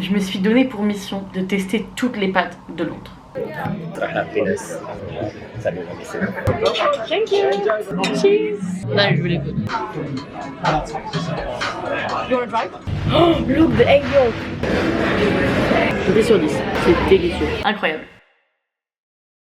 je me suis donné pour mission de tester toutes les pâtes de Londres. Thank you. Cheese. Là, je veux les goûter. You wanna try? Oh, look, the egg yolk. 10 sur 10, c'est délicieux. Incroyable.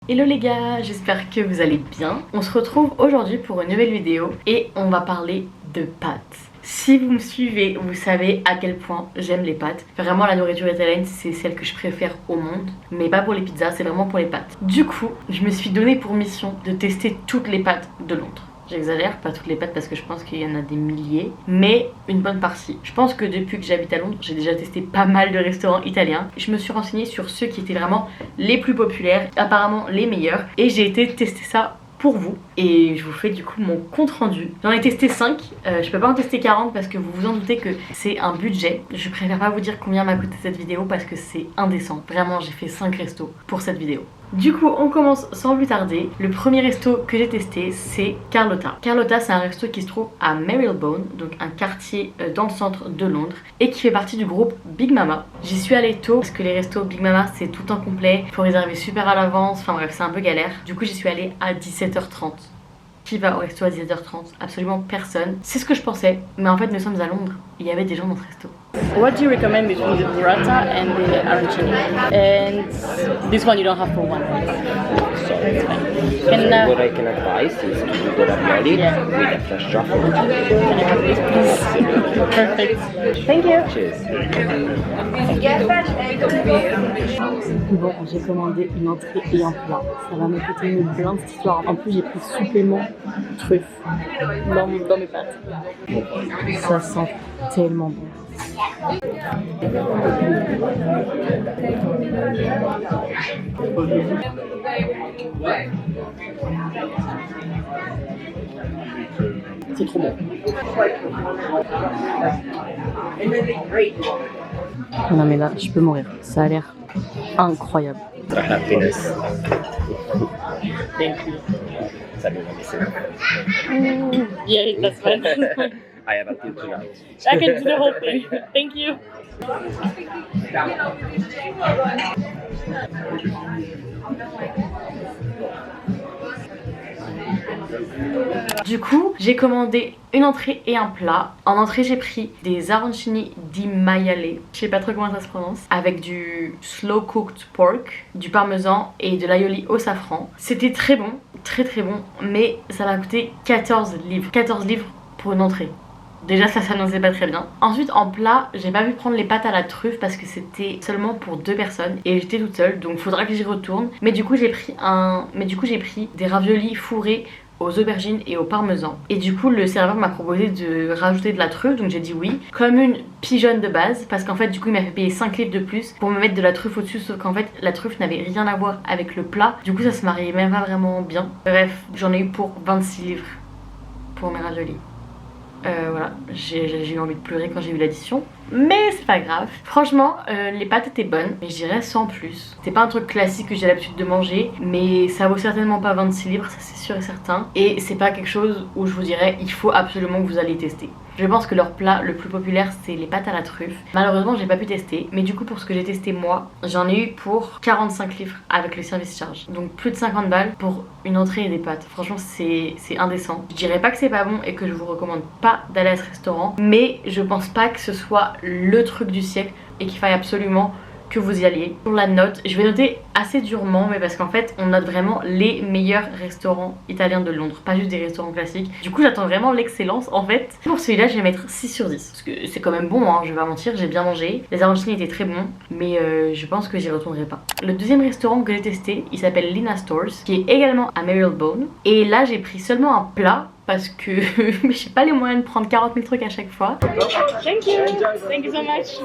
Hello les gars, j'espère que vous allez bien. On se retrouve aujourd'hui pour une nouvelle vidéo et on va parler de pâtes. Si vous me suivez, vous savez à quel point j'aime les pâtes. Vraiment la nourriture italienne c'est celle que je préfère au monde. Mais pas pour les pizzas, c'est vraiment pour les pâtes. Du coup, je me suis donné pour mission de tester toutes les pâtes de Londres. J'exagère, pas toutes les pâtes parce que je pense qu'il y en a des milliers, mais une bonne partie. Je pense que depuis que j'habite à Londres, j'ai déjà testé pas mal de restaurants italiens. Je me suis renseignée sur ceux qui étaient vraiment les plus populaires, apparemment les meilleurs, et j'ai été tester ça pour vous et je vous fais du coup mon compte rendu. J'en ai testé 5, je peux pas en tester 40 parce que vous vous en doutez que c'est un budget. Je préfère pas vous dire combien m'a coûté cette vidéo parce que c'est indécent. Vraiment j'ai fait 5 restos pour cette vidéo. Du coup on commence sans plus tarder. Le premier resto que j'ai testé c'est Carlotta. Carlotta c'est un resto qui se trouve à Marylebone, donc un quartier dans le centre de Londres et qui fait partie du groupe Big Mama. J'y suis allée tôt parce que les restos Big Mama c'est tout le temps complet, il faut réserver super à l'avance, enfin bref c'est un peu galère. Du coup j'y suis allée à 17h30. Qui va au resto à 17h30? Absolument personne. C'est ce que je pensais, mais en fait nous sommes à Londres, il y avait des gens dans ce resto. What do you recommend between the burrata and the arancini? And this one you don't have for one. So what I can advise is to do the ravioli with a fresh truffle. Can I have this please? Perfect. Thank you. Cheers. Bon, j'ai commandé une entrée et un plat. Ça va me coûter une blinde cette histoire. En plus, j'ai pris supplément truffe dans mes pâtes. Ça sent tellement bon. C'est trop bon. Non mais là, je peux mourir. Ça a l'air incroyable. Happiness. Thank you. Yeah, that's fine. I have a till tonight. I can do the whole thing. Thank you. Du coup, j'ai commandé une entrée et un plat. En entrée, j'ai pris des arancini di maiale, je sais pas trop comment ça se prononce, avec du slow cooked pork, du parmesan et de l'aioli au safran. C'était très bon, très bon, mais ça m'a coûté 14 livres. 14 livres pour une entrée. Déjà ça s'annonçait pas très bien. Ensuite en plat, j'ai pas pu prendre les pâtes à la truffe parce que c'était seulement pour 2 personnes et j'étais toute seule, donc faudra que j'y retourne. Mais du coup j'ai pris des raviolis fourrés aux aubergines et au parmesan. Et du coup le serveur m'a proposé de rajouter de la truffe, donc j'ai dit oui. Comme une pigeonne de base, parce qu'en fait du coup il m'a fait payer 5 livres de plus pour me mettre de la truffe au-dessus, sauf qu'en fait la truffe n'avait rien à voir avec le plat. Du coup ça se mariait même pas vraiment bien. Bref, j'en ai eu pour 26 livres pour mes raviolis. Voilà, j'ai eu envie de pleurer quand j'ai vu l'addition, mais c'est pas grave. Franchement, les pâtes étaient bonnes, mais je dirais sans plus. C'est pas un truc classique que j'ai l'habitude de manger, mais ça vaut certainement pas 26 livres, ça c'est sûr et certain. Et c'est pas quelque chose où je vous dirais il faut absolument que vous allez tester. Je pense que leur plat le plus populaire c'est les pâtes à la truffe. Malheureusement j'ai pas pu tester, mais du coup pour ce que j'ai testé moi, j'en ai eu pour 45 livres avec le service charge. Donc plus de 50 balles pour une entrée et des pâtes. Franchement c'est indécent. Je dirais pas que c'est pas bon et que je vous recommande pas d'aller à ce restaurant, mais je pense pas que ce soit le truc du siècle et qu'il faille absolument que vous y alliez. Pour la note, je vais noter assez durement, mais parce qu'en fait on note vraiment les meilleurs restaurants italiens de Londres, pas juste des restaurants classiques. Du coup j'attends vraiment l'excellence en fait. Pour celui-là je vais mettre 6 sur 10 parce que c'est quand même bon hein, je vais pas mentir, j'ai bien mangé. Les arancini étaient très bons, mais je pense que j'y retournerai pas. Le deuxième restaurant que j'ai testé, il s'appelle Lina Stores, qui est également à Marylebone. Et là j'ai pris seulement un plat parce que j'ai pas les moyens de prendre 40 000 trucs à chaque fois. Thank you so much.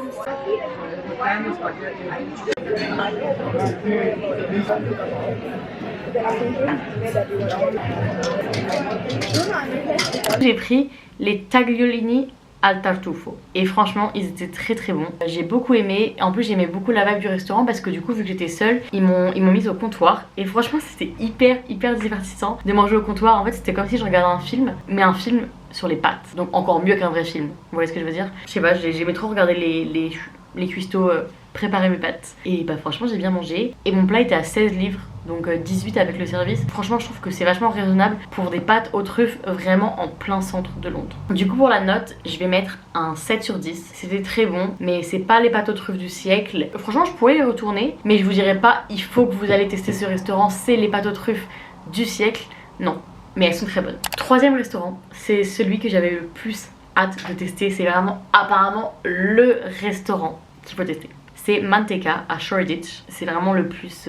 J'ai pris les tagliolini al tartufo et franchement ils étaient très bons. J'ai beaucoup aimé, en plus j'aimais beaucoup la vibe du restaurant parce que du coup vu que j'étais seule ils m'ont mise au comptoir et franchement c'était hyper divertissant de manger au comptoir. En fait c'était comme si je regardais un film, mais un film sur les pâtes, donc encore mieux qu'un vrai film, vous voyez ce que je veux dire. Je sais pas, j'aimais trop regarder les cuistots préparer mes pâtes. Et bah franchement j'ai bien mangé. Et mon plat était à 16 livres, donc 18 avec le service. Franchement je trouve que c'est vachement raisonnable pour des pâtes aux truffes vraiment en plein centre de Londres. Du coup pour la note, je vais mettre un 7 sur 10. C'était très bon, mais c'est pas les pâtes aux truffes du siècle. Franchement je pourrais les retourner, mais je vous dirais pas il faut que vous allez tester ce restaurant, c'est les pâtes aux truffes du siècle. Non, mais elles sont très bonnes. Troisième restaurant, c'est celui que j'avais le plus hâte de tester. C'est vraiment apparemment le restaurant qu'il faut tester. C'est Manteca à Shoreditch. C'est vraiment le plus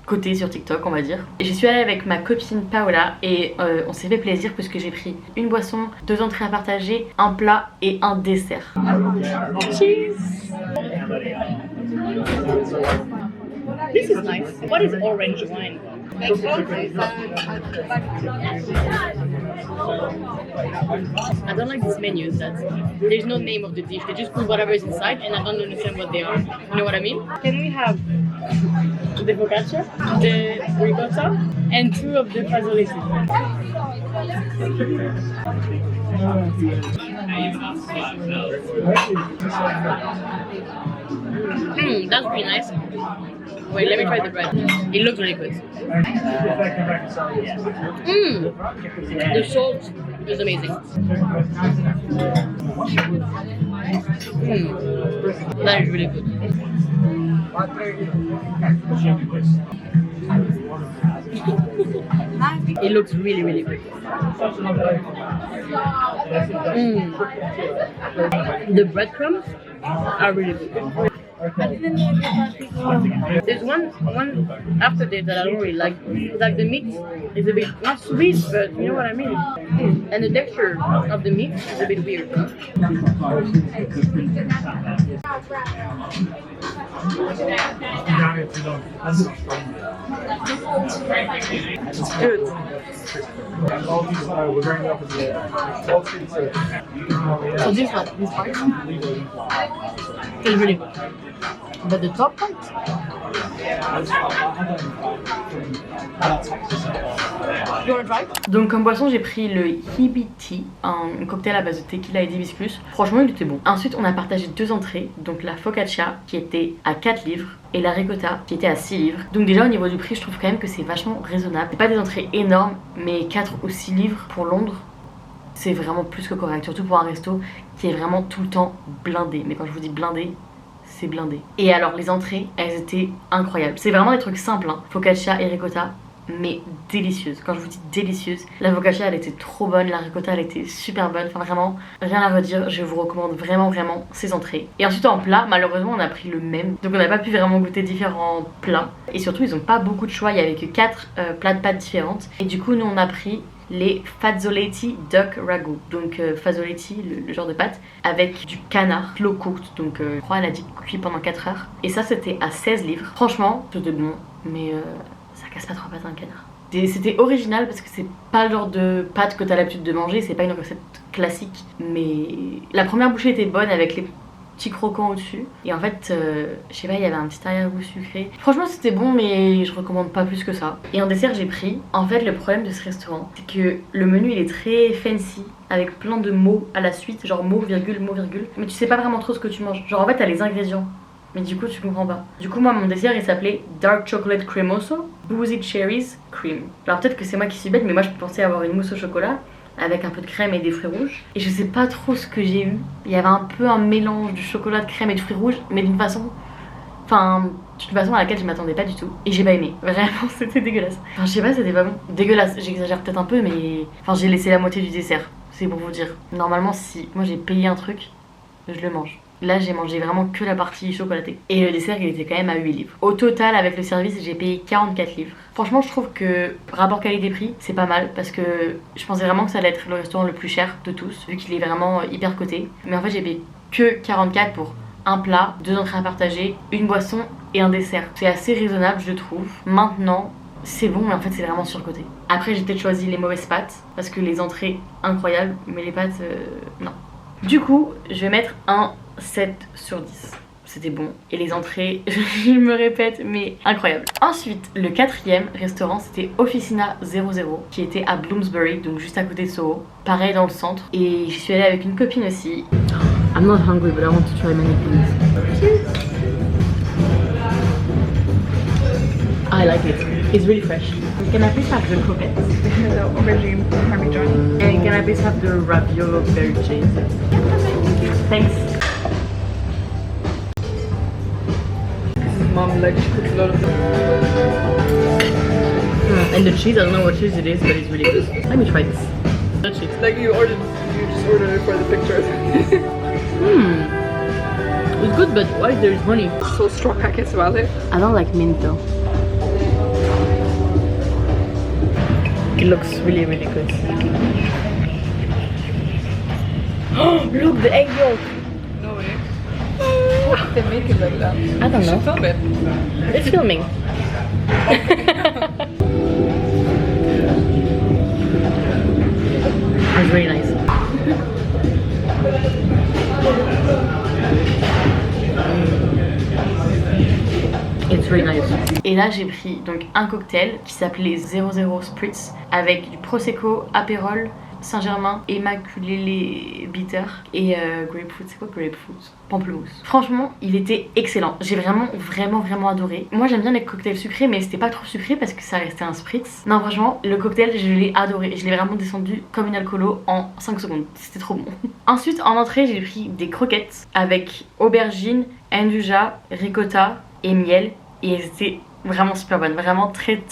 coté sur TikTok, on va dire. Et j'y suis allée avec ma copine Paola et on s'est fait plaisir puisque j'ai pris une boisson, 2 entrées à partager, un plat et un dessert. Cheers! This is nice. What is orange wine? I don't like these menus that there's no name of the dish. They just put whatever is inside and I don't understand what they are. You know what I mean? Can we have the focaccia, the ricotta, and 2 of the fazoletti? That's pretty nice. Wait, let me try the bread. It looks really good. The salt is amazing. That is really good. It looks really, really good. The breadcrumbs are really good. There's one after this that I don't really like. Like the meat is a bit not sweet, but you know what I mean. And the texture of the meat is a bit weird. It's good. So this part is really good. But the top part? You wanna try? Donc comme boisson j'ai pris le Hibiti, un cocktail à base de tequila et d'hibiscus. Franchement il était bon. Ensuite on a partagé 2 entrées, donc la focaccia qui était à 4 livres et la ricotta qui était à 6 livres. Donc déjà au niveau du prix je trouve quand même que c'est vachement raisonnable. C'est pas des entrées énormes, mais 4 ou 6 livres pour Londres, c'est vraiment plus que correct. Surtout pour un resto qui est vraiment tout le temps blindé. Mais quand je vous dis blindé, c'est blindé. Et alors les entrées, elles étaient incroyables. C'est vraiment des trucs simples, hein. Focaccia et ricotta, mais délicieuses. Quand je vous dis délicieuses, la focaccia elle était trop bonne, la ricotta elle était super bonne. Enfin vraiment, rien à redire, je vous recommande vraiment ces entrées. Et ensuite en plat, malheureusement on a pris le même. Donc on n'a pas pu vraiment goûter différents plats. Et surtout ils ont pas beaucoup de choix, il y avait que 4 plats de pâtes différentes. Et du coup nous on a pris les Fazzoletti Duck Ragu. Donc Fazzoletti, le genre de pâte, avec du canard slow cooked. Donc je crois elle a dit cuit pendant 4 heures. Et ça c'était à 16 livres. Franchement, c'était bon, mais ça casse pas trop pattes un canard. C'était original parce que c'est pas le genre de pâte que t'as l'habitude de manger, c'est pas une recette classique. Mais la première bouchée était bonne avec les petits croquants au-dessus. Et en fait, je sais pas, il y avait un petit arrière-goût sucré. Franchement, c'était bon, mais je recommande pas plus que ça. Et en dessert, j'ai pris. En fait, le problème de ce restaurant, c'est que le menu il est très fancy, avec plein de mots à la suite, genre mot, virgule, mais tu sais pas vraiment trop ce que tu manges. Genre en fait, t'as les ingrédients, mais du coup, tu comprends pas. Du coup, moi, mon dessert il s'appelait Dark Chocolate Cremoso, Boozy Cherries Cream. Alors peut-être que c'est moi qui suis bête, mais moi je pensais avoir une mousse au chocolat avec un peu de crème et des fruits rouges. Et je sais pas trop ce que j'ai eu. Il y avait un peu un mélange de chocolat, de crème et de fruits rouges, mais d'une façon à laquelle je m'attendais pas du tout. Et j'ai pas aimé. Vraiment, c'était dégueulasse. Enfin, je sais pas, c'était pas bon. Dégueulasse, j'exagère peut-être un peu, mais... Enfin, j'ai laissé la moitié du dessert. C'est pour vous dire. Normalement, si moi j'ai payé un truc, je le mange. Là j'ai mangé vraiment que la partie chocolatée. Et le dessert il était quand même à 8 livres. Au total avec le service j'ai payé 44 livres. Franchement je trouve que rapport qualité-prix c'est pas mal. Parce que je pensais vraiment que ça allait être le restaurant le plus cher de tous, vu qu'il est vraiment hyper coté. Mais en fait j'ai payé que 44 pour un plat, 2 entrées à partager, une boisson et un dessert. C'est assez raisonnable je trouve. Maintenant c'est bon mais en fait c'est vraiment surcoté. Après j'ai peut-être choisi les mauvaises pâtes, parce que les entrées incroyables mais les pâtes non. Du coup je vais mettre un 7 sur 10. C'était bon. Et les entrées, je me répète, mais incroyable. Ensuite, le 4e restaurant, c'était Officina 00, qui était à Bloomsbury, donc juste à côté de Soho. Pareil dans le centre. Et j'y suis allée avec une copine aussi. I'm not hungry, but I want to try many things. like it. It's really fresh. Can I please have the croquettes? The aubergine parmigiana. And can I please have the raviolo berry cheese? Thanks. Mom like she cooks a lot of them. And the cheese, I don't know what cheese it is, but it's really good. Let me try this. The cheese. Like you just ordered it for the pictures. It's good, but why there is honey? So straw packets about it. I don't like mint though. It looks really, really good. Look, the egg yolk. No way. Why did they make it like that? I don't You should know. film it. It's filming. It's really nice. It's really nice. Et là j'ai pris donc un cocktail qui s'appelait 00 Spritz avec du Prosecco, Aperol, Saint-Germain, Immaculée Bitter et grapefruit. C'est quoi grapefruit? Pamplemousse. Franchement, il était excellent. J'ai vraiment adoré. Moi j'aime bien les cocktails sucrés, mais c'était pas trop sucré parce que ça restait un spritz. Non, franchement, le cocktail, je l'ai adoré. Je l'ai vraiment descendu comme une alcoolo en 5 secondes. C'était trop bon. Ensuite, en entrée, j'ai pris des croquettes avec aubergine, andouja, ricotta et miel. Et c'était vraiment super bonne, vraiment très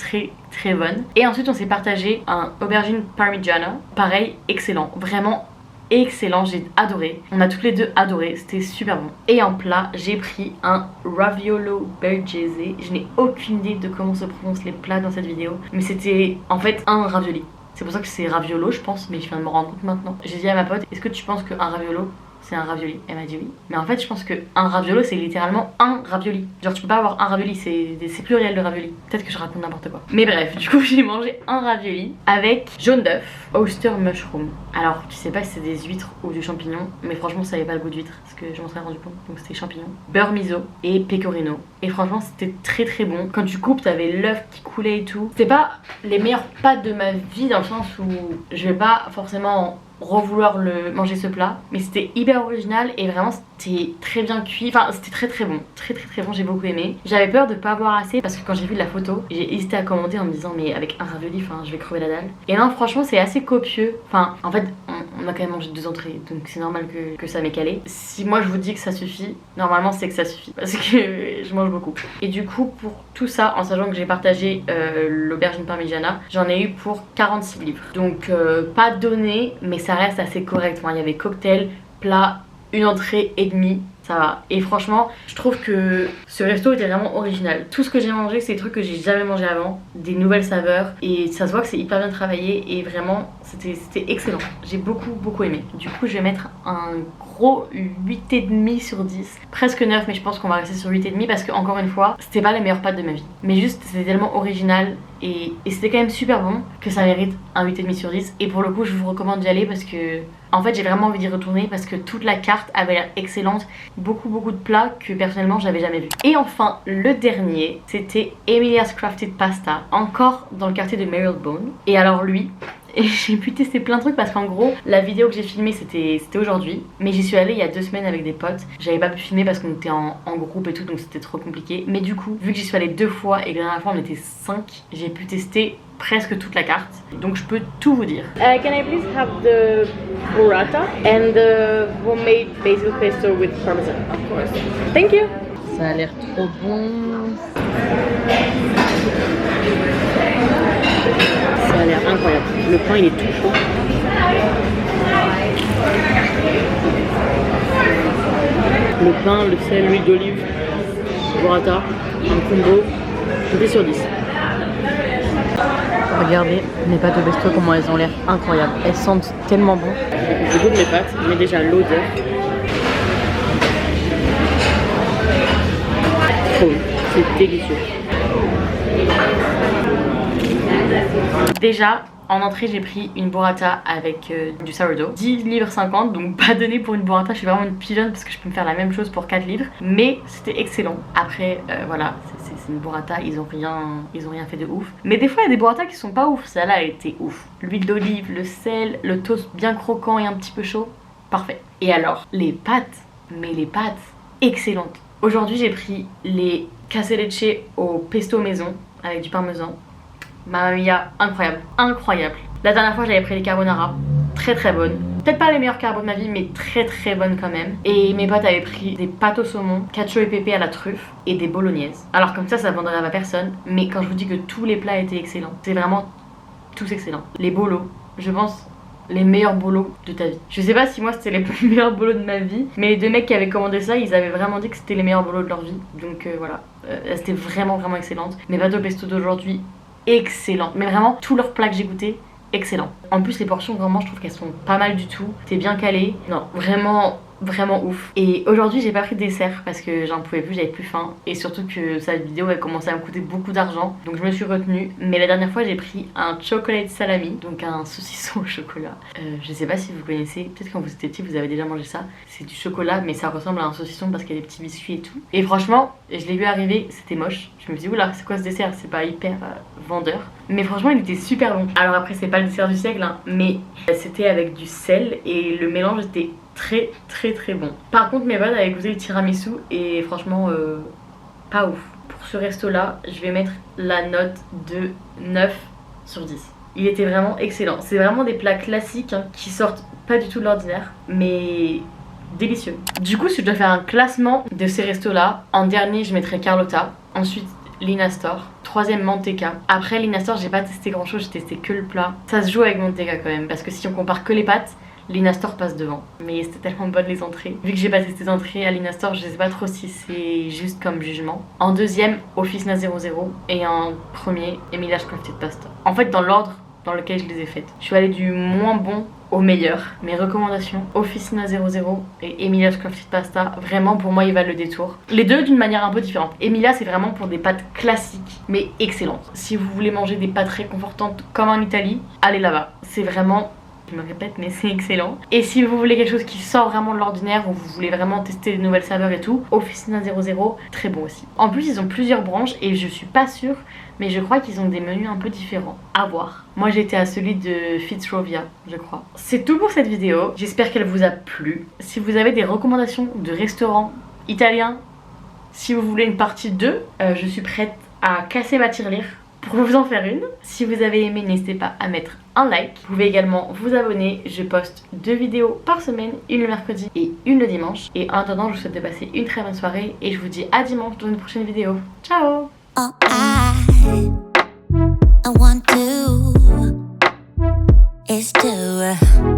bonne. Et ensuite on s'est partagé un aubergine parmigiana, pareil, excellent, vraiment excellent, j'ai adoré. On a toutes les deux adoré, c'était super bon. Et en plat, j'ai pris un raviolo bergese. Je n'ai aucune idée de comment se prononcent les plats dans cette vidéo, mais c'était en fait un ravioli. C'est pour ça que c'est raviolo je pense, mais je viens de me rendre compte maintenant. J'ai dit à ma pote, est-ce que tu penses qu'un raviolo c'est un ravioli? Elle m'a dit oui. Mais en fait je pense que un raviolo c'est littéralement un ravioli. Genre tu peux pas avoir un ravioli, c'est pluriel de ravioli. Peut-être que je raconte n'importe quoi. Mais bref, du coup j'ai mangé un ravioli avec jaune d'œuf, oyster mushroom. Alors tu sais pas si c'est des huîtres ou du champignon, mais franchement ça avait pas le goût d'huître parce que je m'en serais rendu compte. Donc c'était champignons, beurre miso et pecorino. Et franchement c'était très bon. Quand tu coupes t'avais l'œuf qui coulait et tout. C'était pas les meilleures pâtes de ma vie dans le sens où je vais pas forcément revouloir le manger ce plat, mais c'était hyper original et vraiment c'était très bien cuit, enfin c'était très bon, très bon, j'ai beaucoup aimé. J'avais peur de pas avoir assez parce que quand j'ai vu la photo j'ai hésité à commander en me disant mais avec un ravioli enfin je vais crever la dalle. Et non franchement c'est assez copieux, enfin en fait on a quand même mangé 2 entrées donc c'est normal que ça m'ait calé. Si moi je vous dis que ça suffit, normalement c'est que ça suffit parce que je mange beaucoup. Et du coup pour tout ça, en sachant que j'ai partagé l'aubergine parmigiana, j'en ai eu pour 46 livres. Donc pas donné, mais ça reste assez correct. Enfin, il y avait cocktail, plat, une entrée et demie, ça va. Et franchement, je trouve que ce resto était vraiment original. Tout ce que j'ai mangé, c'est des trucs que j'ai jamais mangé avant, des nouvelles saveurs, et ça se voit que c'est hyper bien travaillé et vraiment c'était excellent. J'ai beaucoup aimé. Du coup, je vais mettre un gros 8,5 sur 10, presque 9, mais je pense qu'on va rester sur 8,5 parce que encore une fois, c'était pas les meilleures pâtes de ma vie. Mais juste, c'était tellement original et c'était quand même super bon que ça mérite un 8,5 sur 10. Et pour le coup, je vous recommande d'y aller parce que en fait j'ai vraiment envie d'y retourner parce que toute la carte avait l'air excellente, beaucoup de plats que personnellement j'avais jamais vu. Et enfin le dernier, c'était Emilia's Crafted Pasta, encore dans le quartier de Marylebone. Et alors lui, et j'ai pu tester plein de trucs parce qu'en gros la vidéo que j'ai filmée c'était aujourd'hui, mais j'y suis allée il y a 2 semaines avec des potes. J'avais pas pu filmer parce qu'on était en groupe et tout, donc c'était trop compliqué. Mais du coup vu que j'y suis allée 2 fois et que la dernière fois on était 5, j'ai pu tester presque toute la carte, donc je peux tout vous dire. Can I please have the burrata and the homemade basil pesto with parmesan? Of course. Thank you. Ça a l'air trop bon. Ça a l'air incroyable. Le pain il est tout chaud. Le pain, le sel, l'huile d'olive, burrata, un combo, 10 sur 10. Regardez mes pâtes au pesto, comment elles ont l'air incroyables. Elles sentent tellement bon. Je goûte mes pâtes, mais déjà l'odeur. Trop, c'est délicieux. Déjà en entrée j'ai pris une burrata avec du sourdough, 10 livres 50, donc pas donné pour une burrata, je suis vraiment une pigeonne parce que je peux me faire la même chose pour 4 livres, mais c'était excellent. Après voilà, c'est une burrata, ils ont rien fait de ouf, mais des fois il y a des burratas qui sont pas ouf. Celle-là elle était ouf, l'huile d'olive, le sel, le toast bien croquant et un petit peu chaud, parfait. Et alors les pâtes, mais les pâtes excellentes. Aujourd'hui j'ai pris les casseleche au pesto maison avec du parmesan. Mamma mia, incroyable, incroyable. La dernière fois j'avais pris les carbonara, très très bonnes. Peut-être pas les meilleurs carbos de ma vie, mais très très bonnes quand même. Et mes potes avaient pris des pâtes au saumon, cacio et pépé à la truffe et des bolognaises. Alors comme ça vendrait à ma personne, mais quand je vous dis que tous les plats étaient excellents, c'est vraiment tous excellents. Les bolos, je pense les meilleurs bolos de ta vie. Je sais pas si moi c'était les meilleurs bolos de ma vie, mais les deux mecs qui avaient commandé ça, ils avaient vraiment dit que c'était les meilleurs bolos de leur vie. Donc voilà, c'était vraiment excellente. Mes pâtes au pesto d'aujourd'hui, excellentes. Mais vraiment, tous leurs plats que j'ai goûtés, excellent. En plus les portions vraiment je trouve qu'elles sont pas mal du tout. C'est bien calé. Non, vraiment ouf. Et aujourd'hui j'ai pas pris de dessert parce que j'en pouvais plus, j'avais plus faim. Et surtout que cette vidéo elle commençait à me coûter beaucoup d'argent. Donc je me suis retenue. Mais la dernière fois j'ai pris un chocolate salami, donc un saucisson au chocolat. Je sais pas si vous connaissez, peut-être quand vous étiez petit vous avez déjà mangé ça. C'est du chocolat mais ça ressemble à un saucisson parce qu'il y a des petits biscuits et tout. Et franchement je l'ai vu arriver, c'était moche. Je me suis dit oula c'est quoi ce dessert, c'est pas hyper vendeur. Mais franchement il était super bon. Alors après c'est pas le dessert du siècle hein, mais c'était avec du sel et le mélange était très bon. Par contre mes potes avaient goûté le tiramisu et franchement pas ouf. Pour ce resto là je vais mettre la note de 9 sur 10. Il était vraiment excellent. C'est vraiment des plats classiques hein, qui sortent pas du tout de l'ordinaire mais délicieux. Du coup si je dois faire un classement de ces restos là, en dernier je mettrai Carlotta, ensuite Linastor, troisième Manteca. Après Linastor j'ai pas testé grand chose, j'ai testé que le plat. Ça se joue avec Manteca quand même parce que si on compare que les pâtes, Linastor passe devant. Mais c'était tellement bonne les entrées. Vu que j'ai pas testé les entrées à Linastor, je sais pas trop si c'est juste comme jugement. En deuxième, Officina 00 et en premier, Emila's Crafted Pasta. En fait dans l'ordre dans lequel je les ai faites. Je suis allée du moins bon au meilleur. Mes recommandations, Officina 00 et Emila's Crafted Pasta, vraiment pour moi ils valent le détour. Les deux d'une manière un peu différente. Emilia c'est vraiment pour des pâtes classiques mais excellentes. Si vous voulez manger des pâtes réconfortantes comme en Italie, allez là-bas. C'est vraiment, je me répète mais c'est excellent. Et si vous voulez quelque chose qui sort vraiment de l'ordinaire ou vous voulez vraiment tester des nouvelles saveurs et tout, Officina 00, très bon aussi. En plus ils ont plusieurs branches et je suis pas sûre mais je crois qu'ils ont des menus un peu différents. À voir. Moi j'étais à celui de Fitzrovia, je crois. C'est tout pour cette vidéo. J'espère qu'elle vous a plu. Si vous avez des recommandations de restaurants italiens, si vous voulez une partie 2, je suis prête à casser ma tirelire pour vous en faire une. Si vous avez aimé, n'hésitez pas à mettre un like. Vous pouvez également vous abonner. Je poste 2 vidéos par semaine, une le mercredi et une le dimanche. Et en attendant, je vous souhaite de passer une très bonne soirée et je vous dis à dimanche dans une prochaine vidéo. Ciao! All I want to is to